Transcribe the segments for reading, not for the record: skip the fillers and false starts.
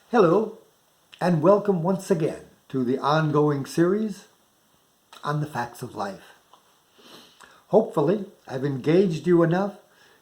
Hello, and welcome once again to the ongoing series on the facts of life. Hopefully, I've engaged you enough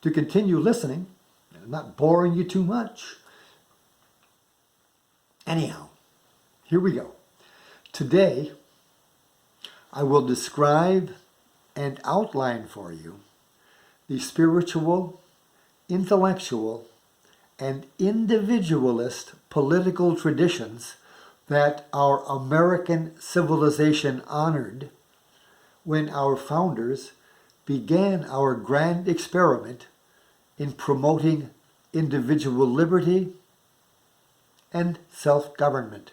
to continue listening, and I'm not boring you too much. Anyhow, here we go. Today, I will describe and outline for you the spiritual, intellectual, and individualist political traditions that our American civilization honored when our founders began our grand experiment in promoting individual liberty and self-government.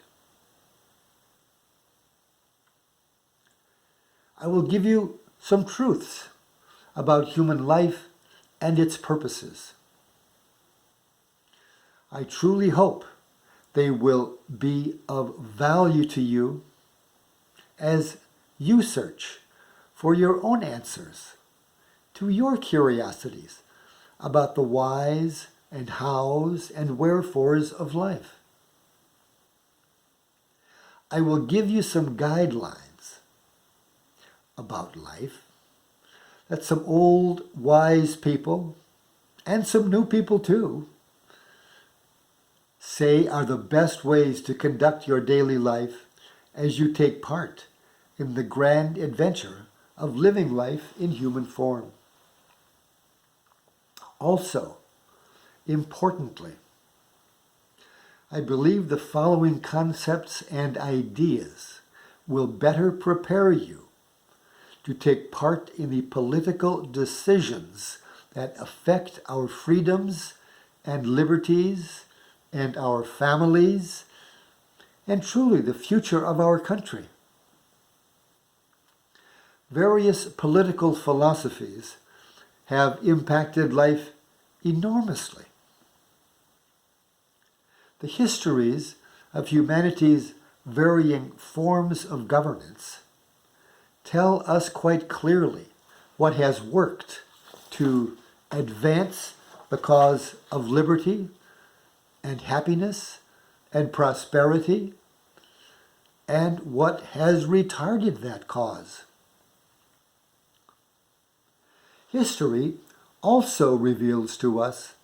I will give you some truths about human life and its purposes. I truly hope they will be of value to you as you search for your own answers to your curiosities about the whys and hows and wherefores of life. I will give you some guidelines about life that some old wise people, and some new people too, say are the best ways to conduct your daily life as you take part in the grand adventure of living life in human form. Also, importantly, I believe the following concepts and ideas will better prepare you to take part in the political decisions that affect our freedoms and liberties and our families, and truly the future of our country. Various political philosophies have impacted life enormously. The histories of humanity's varying forms of governance tell us quite clearly what has worked to advance the cause of liberty and happiness and prosperity, and what has retarded that cause. History also reveals to us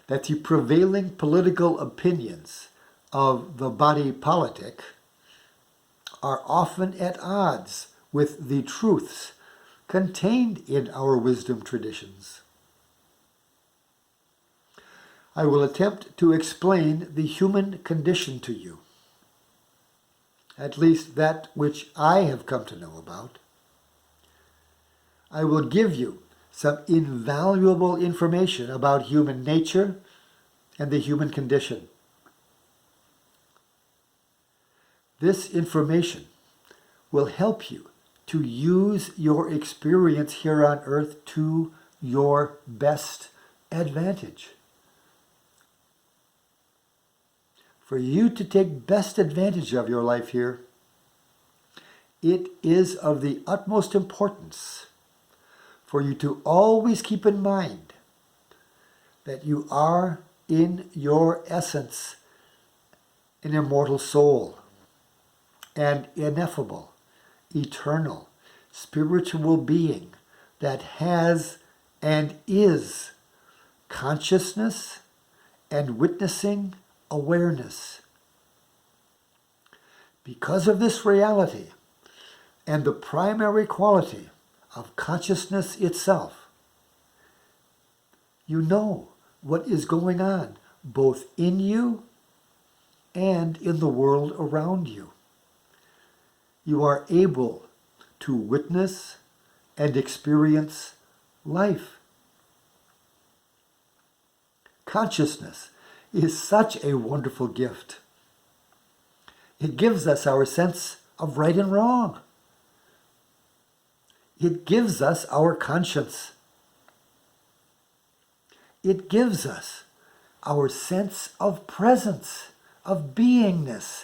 that the prevailing political opinions of the body politic are often at odds with the truths contained in our wisdom traditions. I will attempt to explain the human condition to you, at least that which I have come to know about. I will give you some invaluable information about human nature and the human condition. This information will help you to use your experience here on earth to your best advantage. For you to take best advantage of your life here, it is of the utmost importance for you to always keep in mind that you are in your essence an immortal soul, an ineffable, eternal, spiritual being that has and is consciousness and witnessing awareness. Because of this reality and the primary quality of consciousness itself, you know what is going on both in you and in the world around you. You are able to witness and experience life. Consciousness is such a wonderful gift. It gives us our sense of right and wrong. It gives us our conscience. It gives us our sense of presence, of beingness.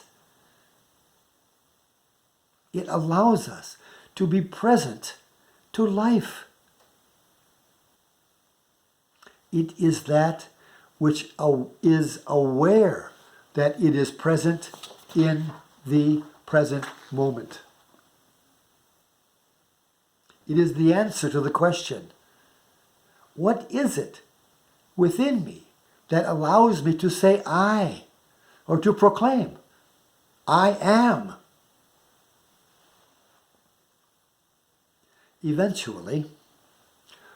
It allows us to be present to life. It is that which is aware that it is present in the present moment. It is the answer to the question, what is it within me that allows me to say I, or to proclaim, I am? Eventually,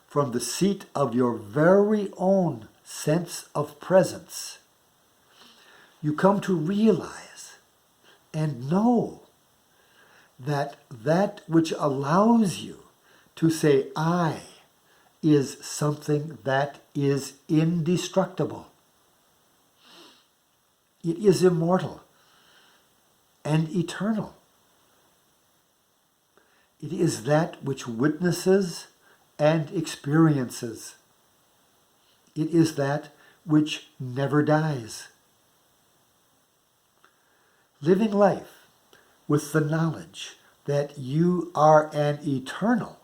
from the seat of your very own sense of presence, you come to realize and know that that which allows you to say I is something that is indestructible. It is immortal and eternal. It is that which witnesses and experiences. It is that which never dies. Living life with the knowledge that you are an eternal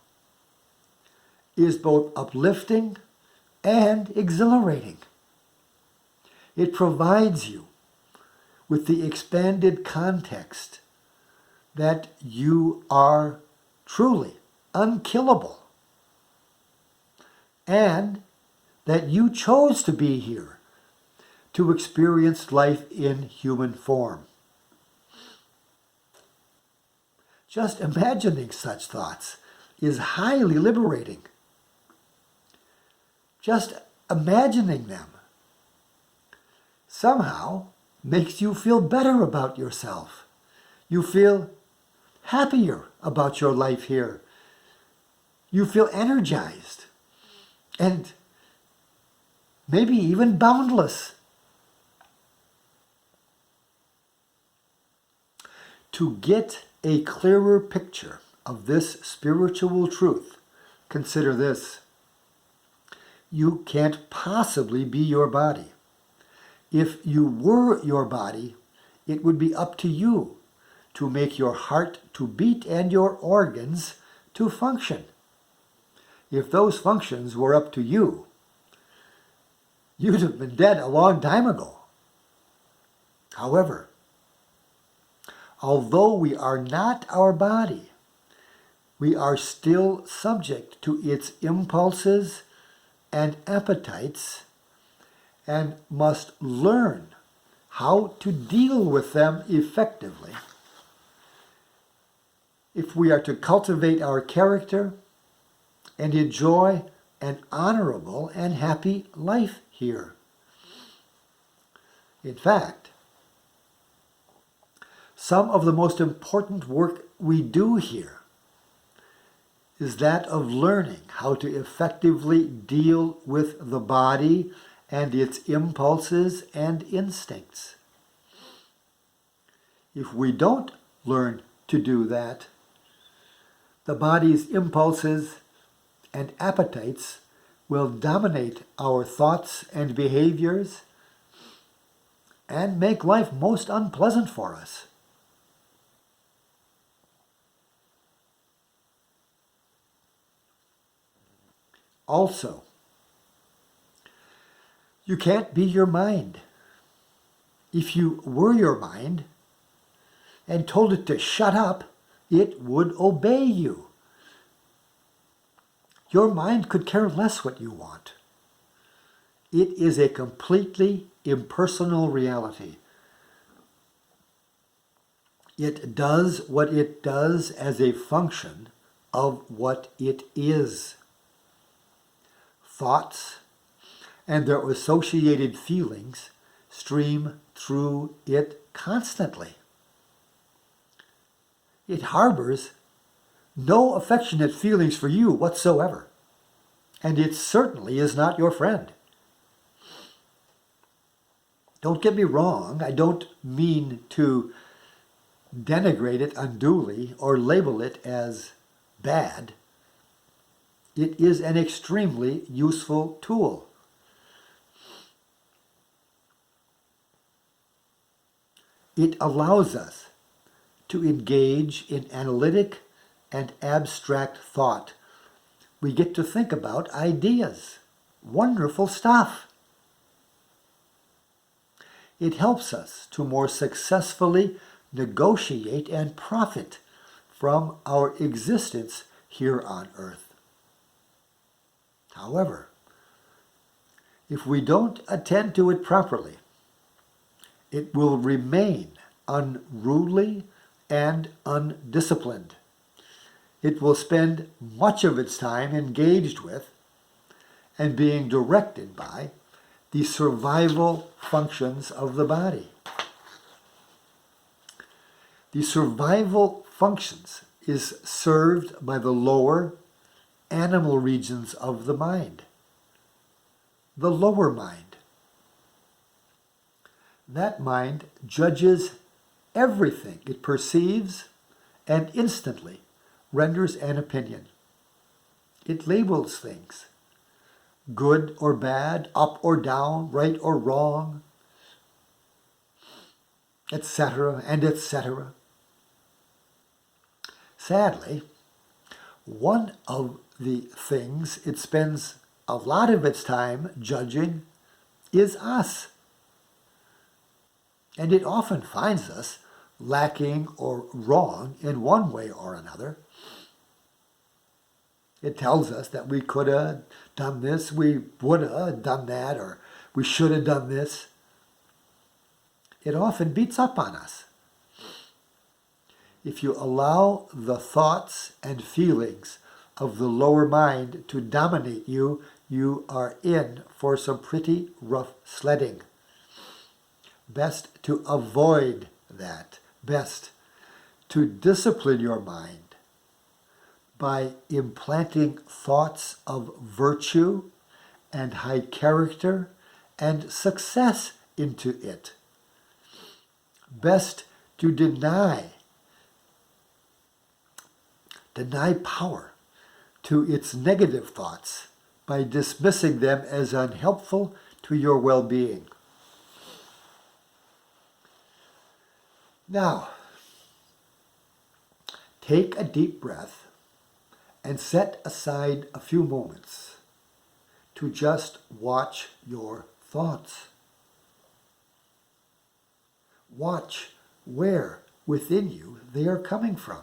is both uplifting and exhilarating. It provides you with the expanded context that you are truly unkillable and that you chose to be here to experience life in human form. Just imagining such thoughts is highly liberating. Just imagining them somehow makes you feel better about yourself. You feel happier about your life here. You feel energized and maybe even boundless. To get a clearer picture of this spiritual truth, consider this. You can't possibly be your body. If you were your body, it would be up to you to make your heart to beat and your organs to function. If those functions were up to you, you'd have been dead a long time ago. However, although we are not our body, we are still subject to its impulses and appetites and must learn how to deal with them effectively if we are to cultivate our character and enjoy an honorable and happy life here. In fact, some of the most important work we do here is that of learning how to effectively deal with the body and its impulses and instincts. If we don't learn to do that, the body's impulses and appetites will dominate our thoughts and behaviors and make life most unpleasant for us. Also, you can't be your mind. If you were your mind and told it to shut up, it would obey you. Your mind could care less what you want. It is a completely impersonal reality. It does what it does as a function of what it is. Thoughts and their associated feelings stream through it constantly. It harbors no affectionate feelings for you whatsoever, and it certainly is not your friend. Don't get me wrong, I don't mean to denigrate it unduly or label it as bad. It is an extremely useful tool. It allows us to engage in analytic and abstract thought. We get to think about ideas. Wonderful stuff. It helps us to more successfully negotiate and profit from our existence here on earth. However, if we don't attend to it properly, it will remain unruly and undisciplined. It will spend much of its time engaged with and being directed by the survival functions of the body. The survival functions is served by the lower animal regions of the mind. The lower mind. That mind judges everything it perceives and instantly renders an opinion. It labels things, good or bad, up or down, right or wrong, etc., and etc. Sadly, one of the things it spends a lot of its time judging is us. And it often finds us lacking or wrong in one way or another. It tells us that we could have done this, we would have done that, or we should have done this. It often beats up on us. If you allow the thoughts and feelings of the lower mind to dominate you, you are in for some pretty rough sledding. Best to avoid that. Best to discipline your mind by implanting thoughts of virtue and high character and success into it. Best to deny power to its negative thoughts by dismissing them as unhelpful to your well-being. Now, take a deep breath and set aside a few moments to just watch your thoughts. Watch where within you they are coming from.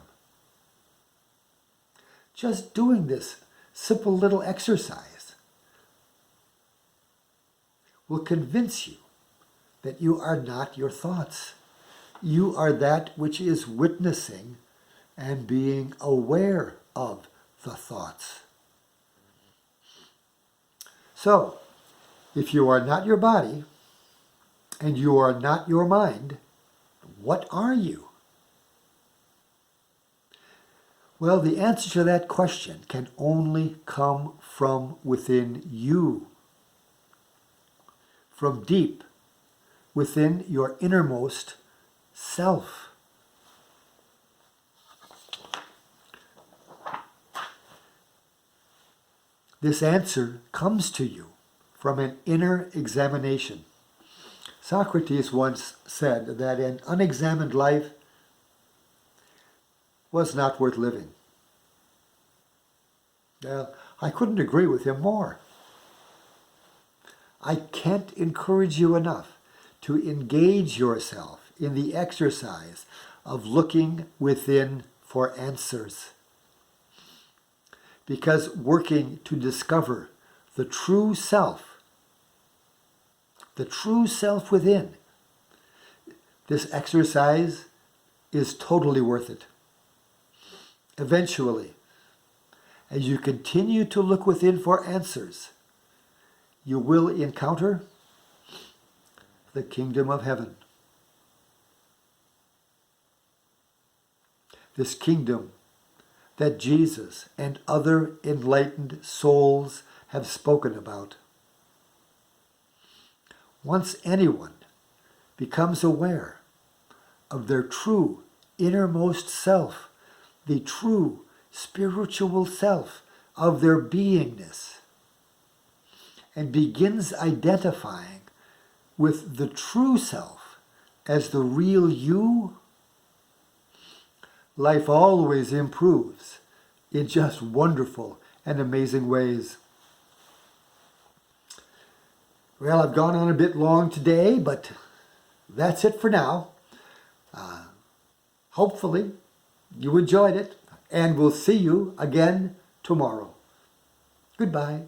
Just doing this simple little exercise will convince you that you are not your thoughts. You are that which is witnessing and being aware of the thoughts. So, if you are not your body and you are not your mind, what are you? Well, the answer to that question can only come from within you, from deep within your innermost self. This answer comes to you from an inner examination. Socrates once said that an unexamined life was not worth living. Well, I couldn't agree with him more. I can't encourage you enough to engage yourself in the exercise of looking within for answers. Because working to discover the true self within, this exercise is totally worth it. Eventually, as you continue to look within for answers, you will encounter the kingdom of heaven. This kingdom that Jesus and other enlightened souls have spoken about. Once anyone becomes aware of their true innermost self, the true spiritual self of their beingness, and begins identifying with the true self as the real you, life always improves in just wonderful and amazing ways. Well, I've gone on a bit long today, but that's it for now. Hopefully you enjoyed it, and we'll see you again tomorrow. Goodbye.